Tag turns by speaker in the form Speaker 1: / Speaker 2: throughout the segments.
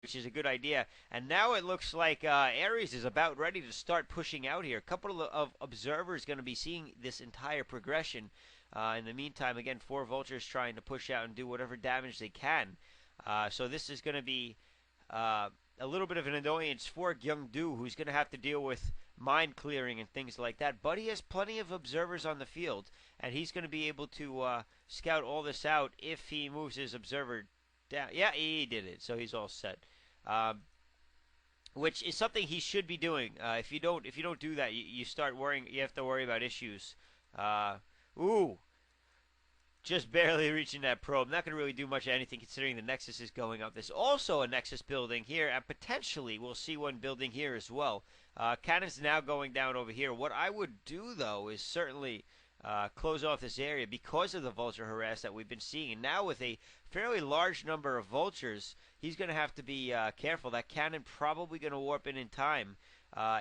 Speaker 1: which is a good idea. And now it looks like Ares is about ready to start pushing out here. A couple of observers going to be seeing this entire progression. In the meantime, again, 4 vultures trying to push out and do whatever damage they can. So this is going to be a little bit of an annoyance for Gyeongdu, who's going to have to deal with mine clearing and things like that. But he has plenty of observers on the field, and he's going to be able to scout all this out if he moves his observer down. Yeah, he did it, so he's all set. Which is something he should be doing. If you don't do that, you start worrying. You have to worry about issues. Ooh, just barely reaching that probe. Not going to really do much of anything considering the Nexus is going up. There's also a Nexus building here, and potentially we'll see one building here as well. Cannon's now going down over here. What I would do, though, is certainly close off this area because of the vulture harass that we've been seeing. And now with a fairly large number of vultures, he's going to have to be careful. That cannon probably going to warp in time.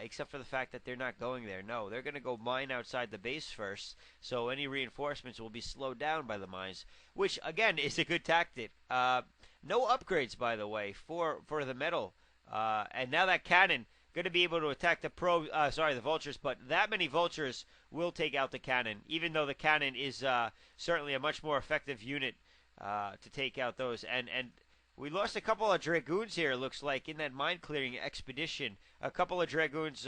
Speaker 1: Except for the fact that they're not going there. No, they're going to go mine outside the base first, so any reinforcements will be slowed down by the mines, which, again, is a good tactic. No upgrades, by the way, for the metal. And now that cannon going to be able to attack the the vultures, but that many vultures will take out the cannon, even though the cannon is certainly a much more effective unit to take out those. And we lost a couple of Dragoons here, it looks like, in that mine-clearing expedition. A couple of Dragoons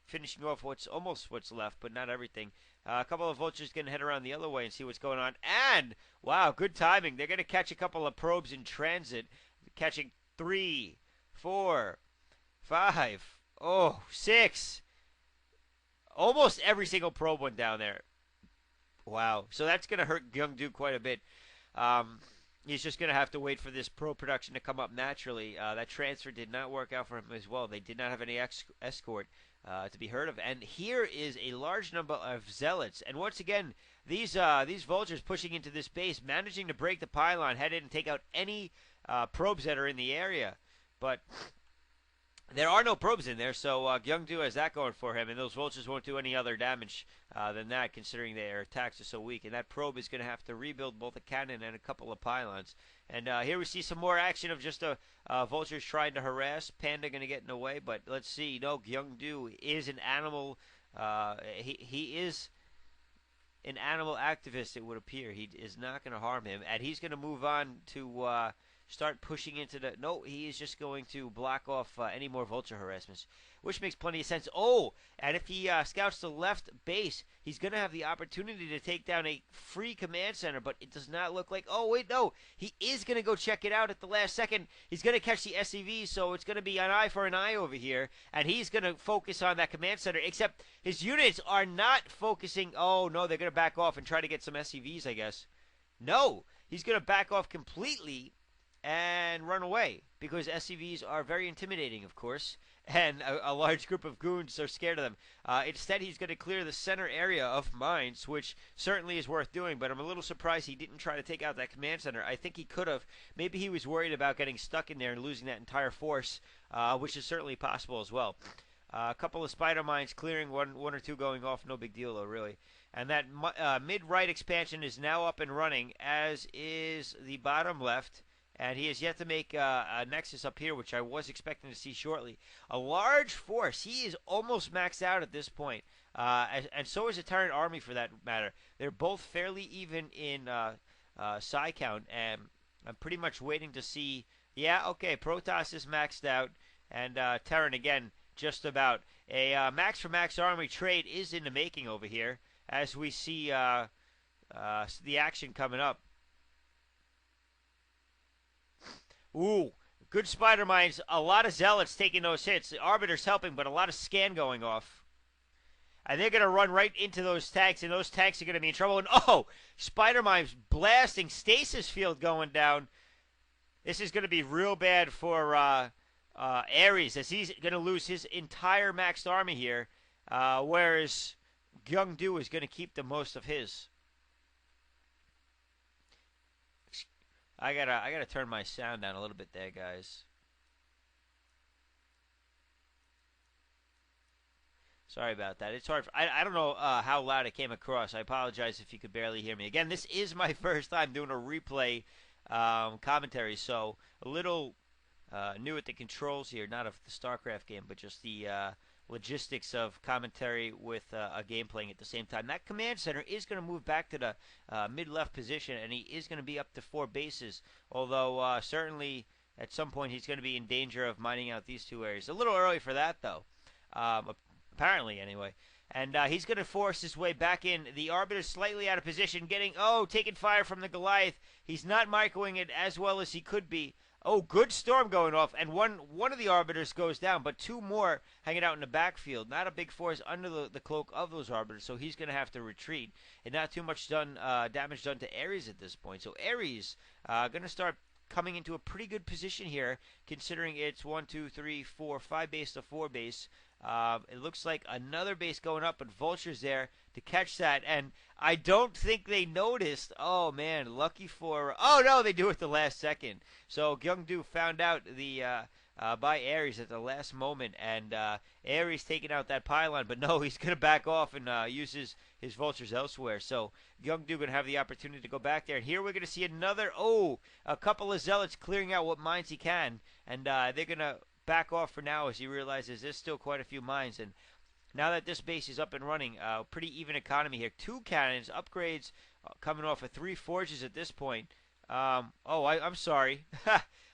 Speaker 1: finishing off almost what's left, but not everything. A couple of vultures going to head around the other way and see what's going on. And, wow, good timing. They're going to catch a couple of probes in transit, catching 3, 4, 5, 6. Almost every single probe went down there. Wow. So that's going to hurt Gyeongdu quite a bit. He's just going to have to wait for this pro production to come up naturally. That transfer did not work out for him as well. They did not have any escort to be heard of. And here is a large number of zealots. And once again, these vultures pushing into this base, managing to break the pylon, head in and take out any probes that are in the area. But there are no probes in there, so Gyeongdu has that going for him, and those vultures won't do any other damage than that, considering their attacks are so weak. And that probe is going to have to rebuild both a cannon and a couple of pylons. And here we see some more action of just vultures trying to harass. Panda going to get in the way, but let's see. No, Gyeongdu is an animal. He is an animal activist, it would appear. He is not going to harm him, and he's going to move on to start pushing into the... No, he is just going to block off any more vulture harassments, which makes plenty of sense. Oh, and if he scouts the left base, he's going to have the opportunity to take down a free command center, but it does not look like... Oh, wait, no. He is going to go check it out at the last second. He's going to catch the SCV, so it's going to be an eye for an eye over here, and he's going to focus on that command center, except his units are not focusing... Oh, no, they're going to back off and try to get some SCVs, I guess. No, he's going to back off completely and run away, because SCVs are very intimidating, of course, and a large group of goons are scared of them. Instead, he's going to clear the center area of mines, which certainly is worth doing, but I'm a little surprised he didn't try to take out that command center. I think he could have. Maybe he was worried about getting stuck in there and losing that entire force, which is certainly possible as well. A couple of spider mines clearing, one or two going off, no big deal though, really. And that mid-right expansion is now up and running, as is the bottom left. And he has yet to make a Nexus up here, which I was expecting to see shortly. A large force. He is almost maxed out at this point. And so is the Terran Army, for that matter. They're both fairly even in psi count. And I'm pretty much waiting to see... Yeah, okay, Protoss is maxed out. And Terran, again, just about. A max for max army trade is in the making over here, as we see the action coming up. Ooh, good spider mines. A lot of zealots taking those hits. The Arbiter's helping, but a lot of scan going off. And they're going to run right into those tanks, and those tanks are going to be in trouble. And, oh, spider mines blasting. Stasis field going down. This is going to be real bad for Ares, as he's going to lose his entire maxed army here, whereas Gyeongdu is going to keep the most of his. I gotta turn my sound down a little bit there, guys. Sorry about that. It's hard. I don't know how loud it came across. I apologize if you could barely hear me. Again, this is my first time doing a replay commentary, so a little new at the controls here, not of the StarCraft game, but just the logistics of commentary with a game playing at the same time. That command center is going to move back to the mid-left position, and he is going to be up to 4 bases, although certainly at some point he's going to be in danger of mining out these 2 areas. A little early for that, though, apparently anyway. And he's going to force his way back in. The Arbiter's slightly out of position, taking fire from the Goliath. He's not microing it as well as he could be. Oh, good storm going off, and one of the Arbiters goes down, but 2 more hanging out in the backfield. Not a big force under the cloak of those Arbiters, so he's going to have to retreat. And not too much damage done to Ares at this point. So Ares going to start coming into a pretty good position here, considering it's 1, 2, 3, 4, 5 base to 4 base. It looks like another base going up, but Vulture's there to catch that. And I don't think they noticed. Oh, man, lucky for... Oh, no, they do it the last second. So Gyeongdu found out by Ares at the last moment. And Ares taking out that pylon. But no, he's going to back off and use his Vultures elsewhere. So Gyeongdu going to have the opportunity to go back there. And here we're going to see a couple of Zealots clearing out what mines he can. And they're going to back off for now as he realizes there's still quite a few mines. And now that this base is up and running, pretty even economy here. 2 cannons, upgrades coming off of 3 forges at this point. I'm sorry.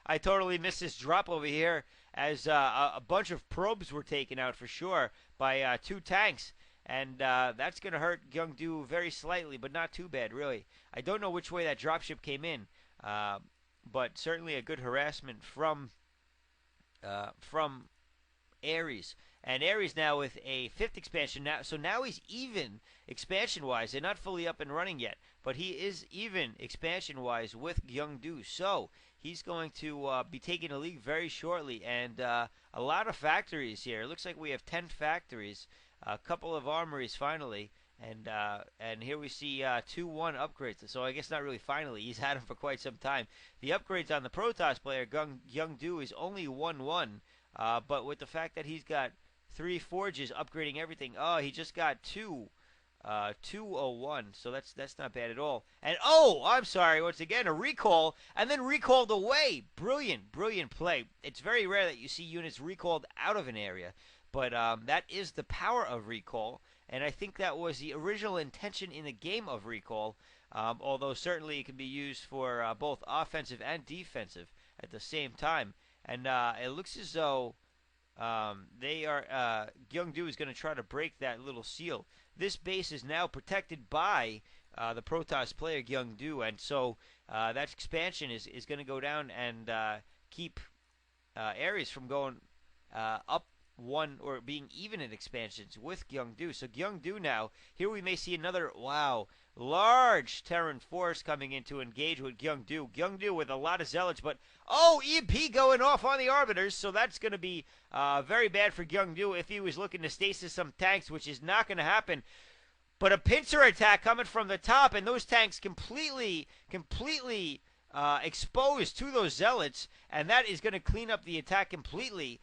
Speaker 1: I totally missed this drop over here as a bunch of probes were taken out for sure by 2 tanks. And that's going to hurt Gyeongdu very slightly, but not too bad, really. I don't know which way that dropship came in, but certainly a good harassment from Ares. And Ares now with a 5th expansion now, so now he's even expansion-wise. They're not fully up and running yet, but he is even expansion-wise with Gyeongdu. So he's going to be taking the league very shortly, and a lot of factories here. It looks like we have 10 factories, a couple of armories finally, and here we see 2-1 upgrades. So I guess not really finally. He's had them for quite some time. The upgrades on the Protoss player Gyeongdu is only 1-1, but with the fact that he's got 3 forges upgrading everything, he just got 201, so that's not bad at all. And I'm sorry, once again a recall, and then recalled away. Brilliant play. It's very rare that you see units recalled out of an area, but that is the power of recall. And I think that was the original intention in the game of recall, although certainly it can be used for both offensive and defensive at the same time. And it looks as though Gyeongdu is going to try to break that little seal. This base is now protected by the Protoss player Gyeongdu, and so that expansion is going to go down and keep Ares from going up 1 or being even in expansions with Gyeongdu. So Gyeongdu now, here we may see another, large Terran force coming in to engage with Gyeongdu. Gyeongdu with a lot of Zealots, but EMP going off on the Arbiters, so that's going to be very bad for Gyeongdu if he was looking to stasis some tanks, which is not going to happen. But a pincer attack coming from the top, and those tanks completely exposed to those Zealots, and that is going to clean up the attack completely,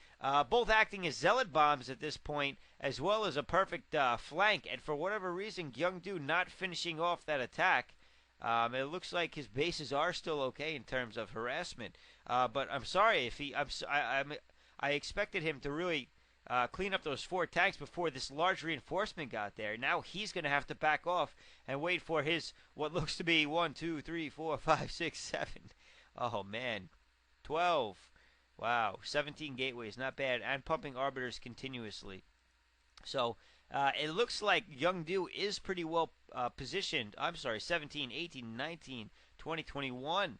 Speaker 1: both acting as Zealot bombs at this point, as well as a perfect flank. And for whatever reason, Gyeongdu not finishing off that attack. It looks like his bases are still okay in terms of harassment, but I'm sorry if I expected him to really clean up those 4 tanks before this large reinforcement got there. Now he's going to have to back off and wait for his, what looks to be 1, 2, 3, 4, 5, 6, 7. Oh, man. 12. Wow. 17 gateways. Not bad. And pumping Arbiters continuously. So it looks like Gyeongdu is pretty well positioned. I'm sorry, 17, 18, 19, 20, 21.